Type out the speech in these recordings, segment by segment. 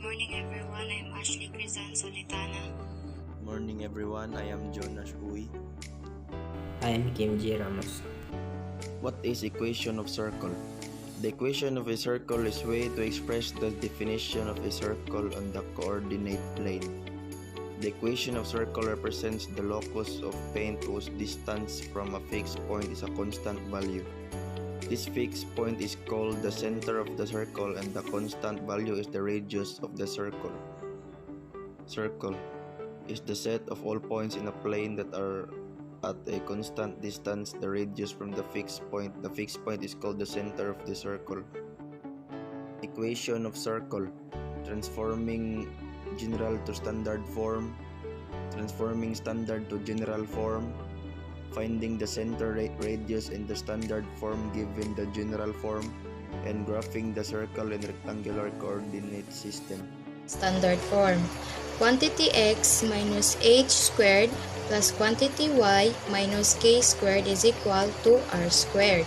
morning everyone, I'm Ashley Crizan Solitana. Morning everyone, I am Jonas Uy. I am Kim G. Ramos. What is equation of circle? The equation of a circle is a way to express the definition of a circle on the coordinate plane. The equation of circle represents the locus of point whose distance from a fixed point is a constant value. This fixed point is called the center of the circle and the constant value is the radius of the circle. Circle is the set of all points in a plane that are at a constant distance, the radius from the fixed point. The fixed point is called the center of the circle. Equation of circle: transforming general to standard form, transforming standard to general form, finding the center radius in the standard form given the general form, and graphing the circle in rectangular coordinate system. Standard form: quantity x minus h squared plus quantity y minus k squared is equal to r squared,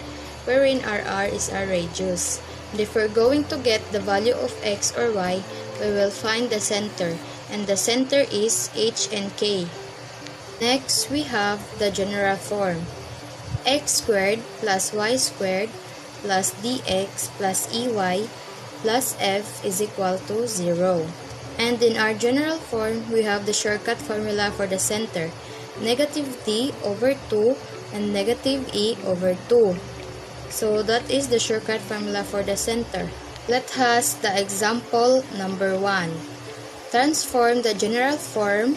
wherein r is our radius. And if we're going to get the value of x or y, we will find the center, and the center is h and k. Next, we have the general form: x squared plus y squared plus dx plus ey plus f is equal to 0. And in our general form, we have the shortcut formula for the center: negative d over 2 and negative e over 2. So that is the shortcut formula for the center. Let us the example number 1. Transform the general form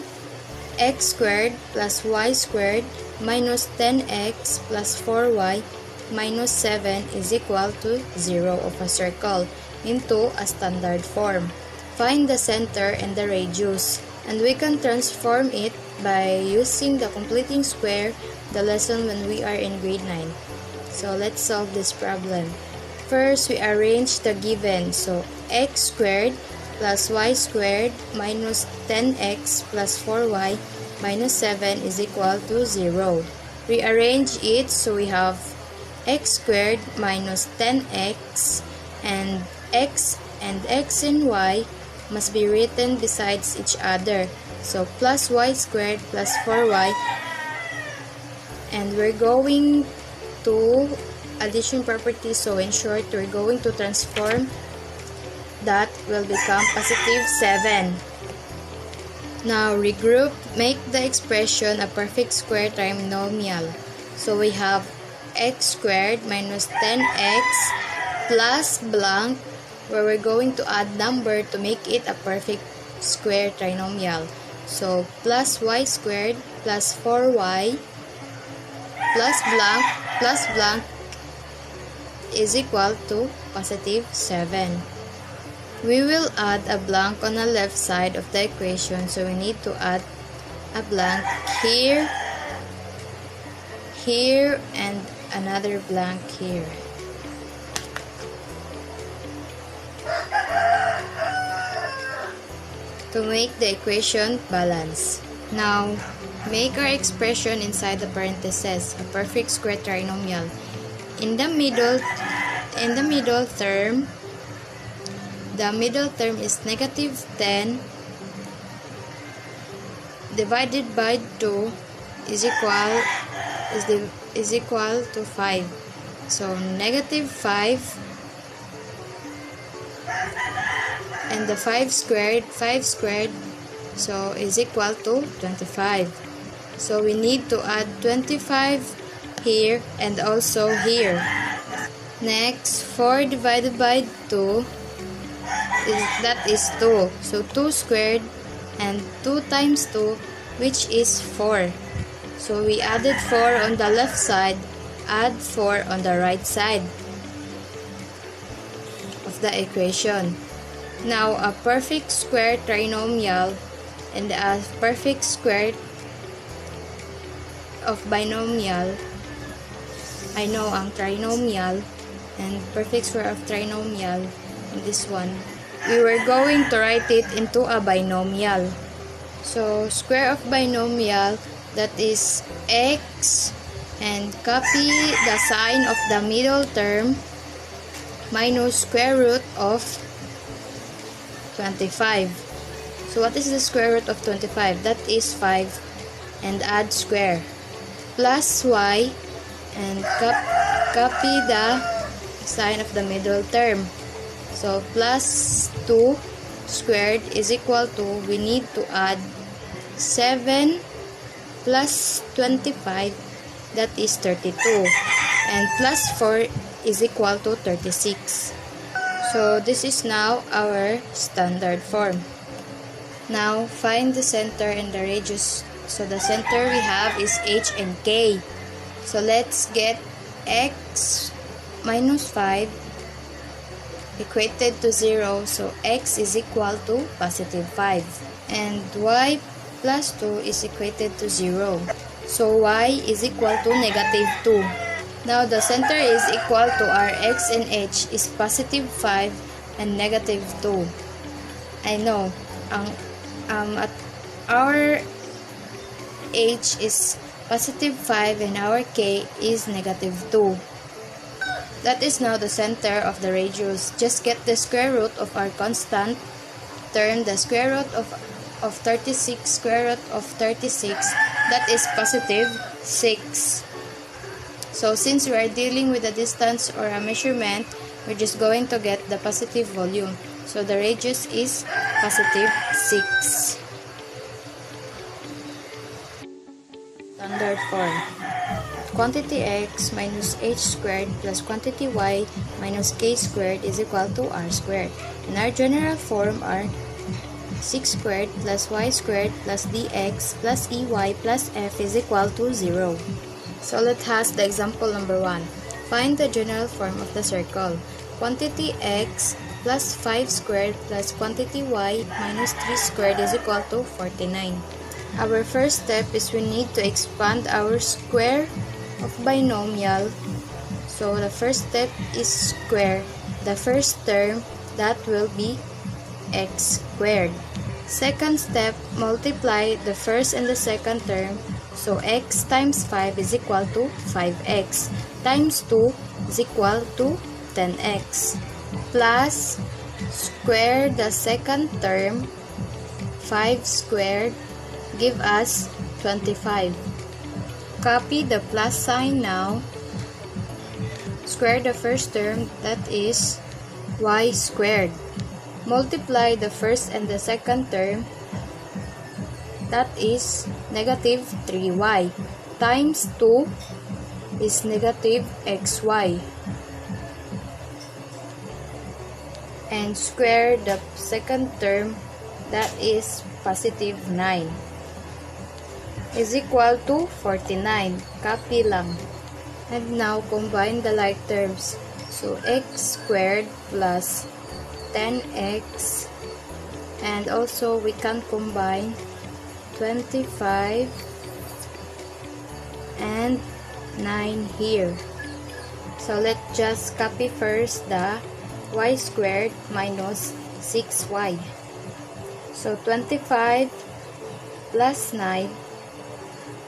x squared plus y squared minus 10x plus 4y minus 7 is equal to 0 of a circle into a standard form. Find the center and the radius, and we can transform it by using the completing square, the lesson when we are in grade 9. So let's solve this problem. First, we arrange the given. So x squared plus y squared minus 10x plus 4y minus 7 is equal to 0. Rearrange it so we have x squared minus 10x and x and y must be written besides each other. So plus y squared plus 4y, and we're going to addition property, so in short we're going to transform that, will become positive 7. Now regroup, make the expression a perfect square trinomial. So we have x squared minus 10x plus blank, where we're going to add number to make it a perfect square trinomial. So plus y squared plus 4y plus blank is equal to positive 7. We will add a blank on the left side of the equation, so we need to add a blank here, here, and another blank here. To make the equation balance. Now, make our expression inside the parentheses, a perfect square trinomial. In the middle term, the middle term is negative 10 divided by 2 is equal to 5. So negative 5, and the 5 squared, so is equal to 25. So we need to add 25 here and also here. Next, 4 divided by 2 is 2. So 2 squared and 2 times 2, which is 4. So we added 4 on the left side, add 4 on the right side of the equation. Now, a perfect square trinomial and a perfect square of binomial. I know ang trinomial and perfect square of trinomial, and this one, we were going to write it into a binomial. So, square of binomial, that is x, and copy the sign of the middle term minus square root of 25. So what is the square root of 25? That is 5 and add square. Plus y and copy the sign of the middle term. So plus 2 squared is equal to, we need to add 7 plus 25, that is 32. And plus 4 is equal to 36. So this is now our standard form. Now find the center and the radius. So the center we have is h and k. So let's get x minus 5 equated to 0. So x is equal to positive 5. And y plus 2 is equated to 0. So y is equal to negative 2. Now the center is equal to our x and h is positive 5 and negative 2. I know at our h is positive 5 and our k is negative 2. That is now the center of the radius. Just get the square root of our constant term, the square root of 36, square root of 36, that is positive 6. So since we are dealing with a distance or a measurement, we're just going to get the positive volume. So the radius is positive 6. Standard form. Quantity x minus h squared plus quantity y minus k squared is equal to r squared. And our general form are 6 squared plus y squared plus dx plus ey plus f is equal to 0. So let's have the example number 1. Find the general form of the circle. Quantity x plus 5 squared plus quantity y minus 3 squared is equal to 49. Our first step is we need to expand our square of binomial. So the first step is square the first term, that will be x squared. Second step, multiply the first and the second term. So x times 5 is equal to 5x times 2 is equal to 10x plus square the second term. 5 squared give us 25. Copy the plus sign now. Square the first term, that is y squared. Multiply the first and the second term, that is negative 3y times 2 is negative xy. And square the second term, that is positive 9 is equal to 49. Copy lang. And now combine the like terms. So x squared plus 10x, and also we can combine 25 and 9 here. So let's just copy first the y squared minus 6y. So 25 plus 9,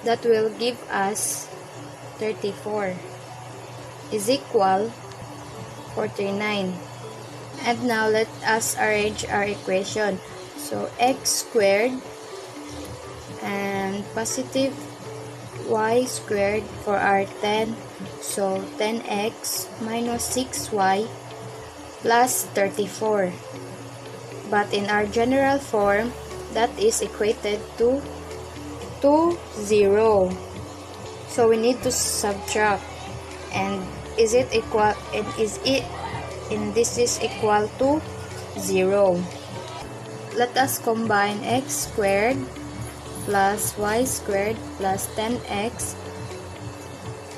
that will give us 34 is equal 49. And now let us arrange our equation. So x squared and positive y squared for our 10. So 10x minus 6y plus 34. But in our general form, that is equated to 0. So we need to subtract. And is it equal? And is it? And this is equal to 0. Let us combine x squared plus y squared plus 10x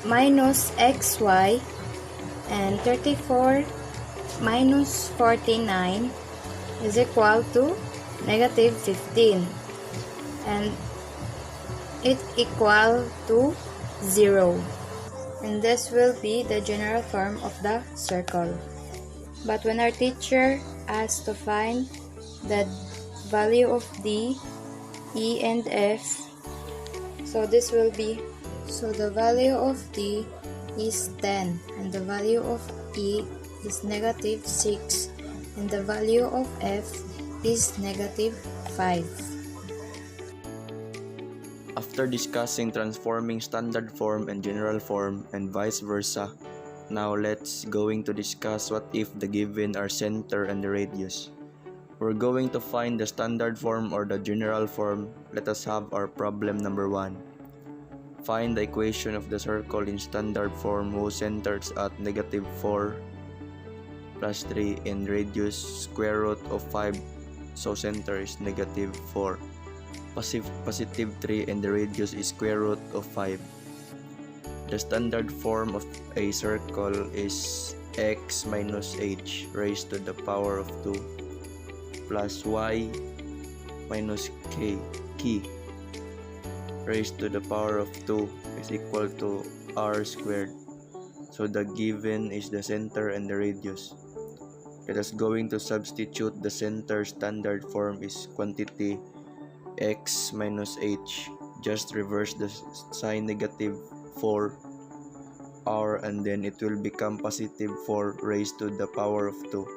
minus xy, and 34 minus 49 is equal to negative 15, and it equal to 0. And this will be the general form of the circle. But when our teacher asks to find the value of D, E, and F, so this will be, so the value of D is 10, and the value of E is negative 6, and the value of F is negative 5. After discussing transforming standard form and general form and vice versa, now let's going to discuss what if the given are center and the radius. We're going to find the standard form or the general form. Let us have our problem number 1. Find the equation of the circle in standard form whose center is at negative 4 plus 3 and radius square root of 5, so center is negative 4. Positive 3 and the radius is square root of 5. The standard form of a circle is x minus h raised to the power of 2 plus y minus k raised to the power of 2 is equal to r squared. So the given is the center and the radius. Let us going to substitute the center. Standard form is quantity x minus h. Just reverse the sign, negative 4 r, and then it will become positive 4 raised to the power of 2.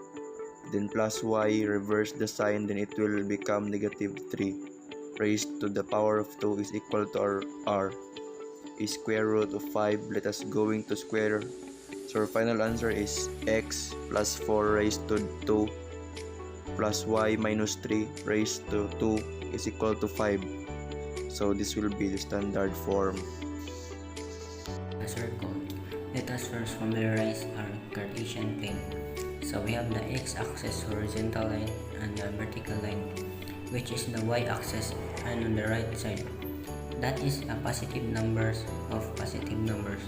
Then plus y, reverse the sign, then it will become negative 3 raised to the power of 2 is equal to r is square root of 5. Let us going to square. So our final answer is x plus 4 raised to 2 plus y minus 3 raised to 2 is equal to 5. So this will be the standard form. A circle. Let us first familiarize our Cartesian plane. So we have the x-axis horizontal line and the vertical line, which is the y-axis, and on the right side, that is a positive numbers of positive numbers.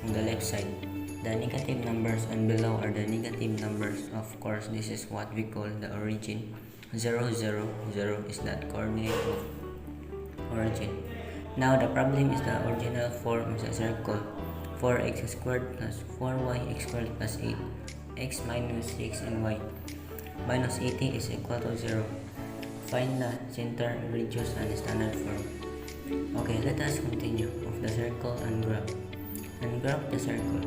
On the left side, the negative numbers, and below are the negative numbers. Of course, this is what we call the origin. 0, 0, 0 is that coordinate of origin. Now the problem is the original form of the circle. 4x squared plus 4y squared plus 8 x minus 6 and y minus 80 is equal to 0. Find the center, radius, and standard form. Okay, let us continue of the circle and graph. And graph the circle.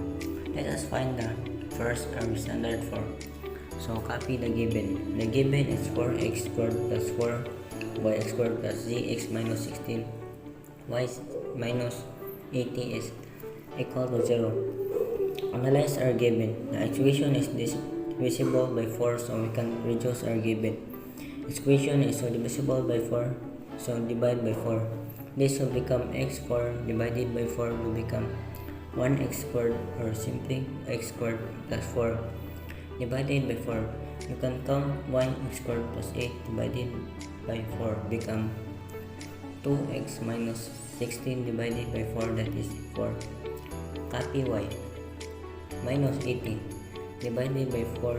Let us find the first our standard form. So copy the given. The given is 4x squared plus 4y squared plus zx minus 16 y minus 80 is equal to 0. Analyze our given. The equation is divisible by 4, so we can reduce our given. Equation is so divisible by 4, so divide by 4. This will become x4 divided by 4 will become 1x squared, or simply x squared plus 4 divided by 4. You can count y squared plus 8 divided by 4 become 2x minus 16 divided by 4, that is 4. Copy y. Minus 80 divided by 4,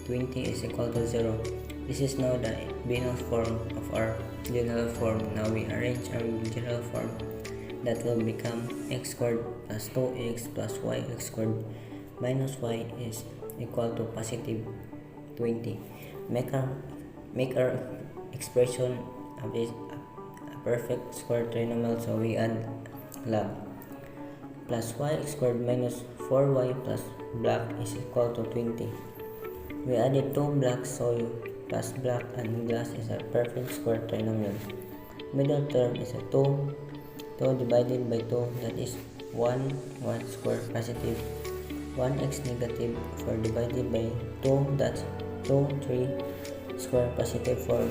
20 is equal to 0. This is now the binary form of our general form. Now we arrange our general form. That will become x squared plus 2x plus y squared minus y is equal to positive 20. Make our expression of this a perfect square trinomial, so we add log. Plus y squared minus 4y plus black is equal to 20. We added 2 blacks, so plus black and glass is a perfect square trinomial. Middle term is a 2 divided by 2, that is 1 square positive, 1x negative, 4 divided by 2, that's 2, 3 square positive 4.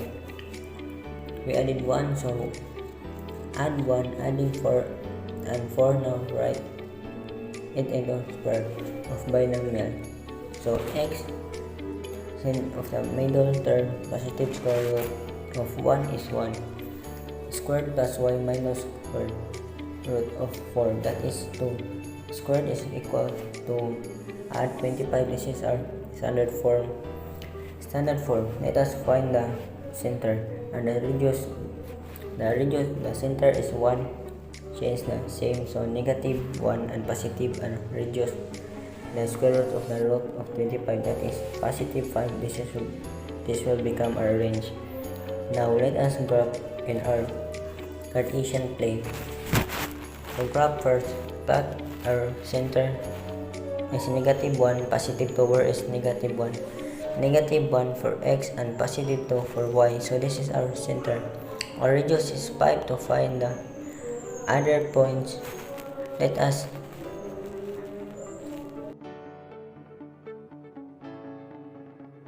We added 1, so add 1, adding 4 and 4 now write it into square of binomial. So x sin of the middle term positive square root of 1 is 1 squared plus y minus square root of 4, that is 2 squared is equal to add 25. This is our standard form. Let us find the center and the radius. The center is 1, change the same, so negative 1 and positive and radius the square root of the root of 25, that is positive 5. This will become our range. Now let us graph in our Cartesian plane. So graph first, plot our center is negative 1, positive 2 is negative 1. negative 1 for x and positive 2 for y. So this is our center. Our radius is 5. To find the other points, let us